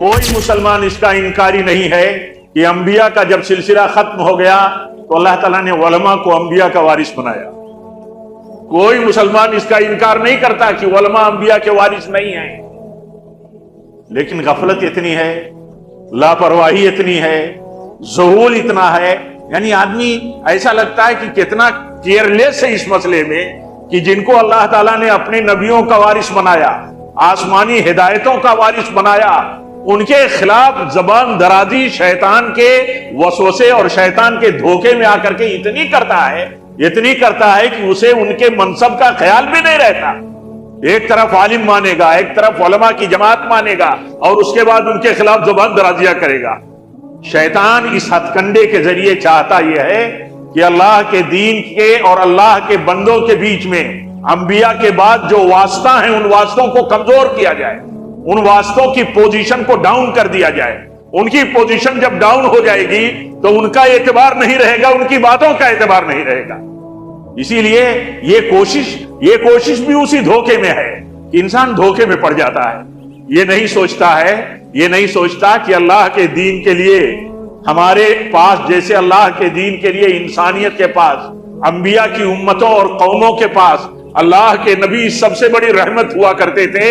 کوئی مسلمان اس کا انکاری نہیں ہے کہ انبیاء کا جب سلسلہ ختم ہو گیا تو اللہ تعالیٰ نے علماء کو انبیاء کا وارث بنایا۔ کوئی مسلمان اس کا انکار نہیں کرتا کہ علماء انبیاء کے وارث نہیں ہیں، لیکن غفلت اتنی ہے، لاپرواہی اتنی ہے، ذہول اتنا ہے، یعنی آدمی ایسا لگتا ہے کہ کتنا کیئرلیس ہے اس مسئلے میں کہ جن کو اللہ تعالیٰ نے اپنے نبیوں کا وارث بنایا، آسمانی ہدایتوں کا وارث بنایا، ان کے خلاف زبان درازی شیطان کے وسوسے اور شیطان کے دھوکے میں آ کر کے اتنی کرتا ہے کہ اسے ان کے منصب کا خیال بھی نہیں رہتا۔ ایک طرف عالم مانے گا، ایک طرف علماء کی جماعت مانے گا، اور اس کے بعد ان کے خلاف زبان درازیاں کرے گا۔ شیطان اس ہتھ کنڈے کے ذریعے چاہتا یہ ہے کہ اللہ کے دین کے اور اللہ کے بندوں کے بیچ میں انبیاء کے بعد جو واسطہ ہیں ان واسطوں کو کمزور کیا جائے، ان واسطوں کی پوزیشن کو ڈاؤن کر دیا جائے۔ ان کی پوزیشن جب ڈاؤن ہو جائے گی تو ان کا اعتبار نہیں رہے گا، ان کی باتوں کا اعتبار نہیں رہے گا۔ اسی لیے یہ کوشش بھی اسی دھوکے میں ہے کہ انسان دھوکے میں پڑ جاتا ہے، یہ نہیں سوچتا کہ اللہ کے دین کے لیے ہمارے پاس، جیسے اللہ کے دین کے لیے انسانیت کے پاس، انبیاء کی امتوں اور قوموں کے پاس اللہ کے نبی سب سے بڑی رحمت ہوا کرتے تھے،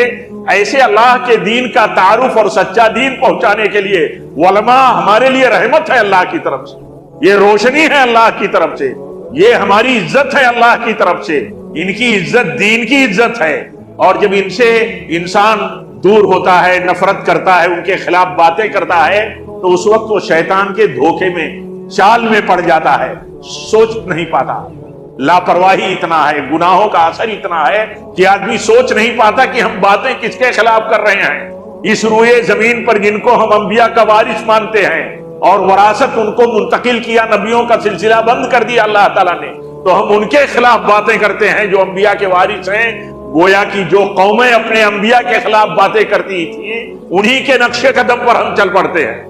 ایسے اللہ کے دین کا تعارف اور سچا دین پہنچانے کے لیے علماء ہمارے لیے رحمت ہے اللہ کی طرف سے، یہ روشنی ہے اللہ کی طرف سے، یہ ہماری عزت ہے اللہ کی طرف سے۔ ان کی عزت دین کی عزت ہے، اور جب ان سے انسان دور ہوتا ہے، نفرت کرتا ہے، ان کے خلاف باتیں کرتا ہے، تو اس وقت وہ شیطان کے دھوکے میں، چال میں پڑ جاتا ہے، سوچ نہیں پاتا۔ لاپرواہی اتنا ہے، گناہوں کا اثر اتنا ہے کہ آدمی سوچ نہیں پاتا کہ ہم باتیں کس کے خلاف کر رہے ہیں۔ اس روئے زمین پر جن کو ہم انبیاء کا وارث مانتے ہیں اور وراثت ان کو منتقل کیا، نبیوں کا سلسلہ بند کر دیا اللہ تعالیٰ نے، تو ہم ان کے خلاف باتیں کرتے ہیں جو انبیاء کے وارث ہیں۔ گویا کی جو قومیں اپنے انبیاء کے خلاف باتیں کرتی تھیں، انہی کے نقشے قدم پر ہم چل پڑتے ہیں۔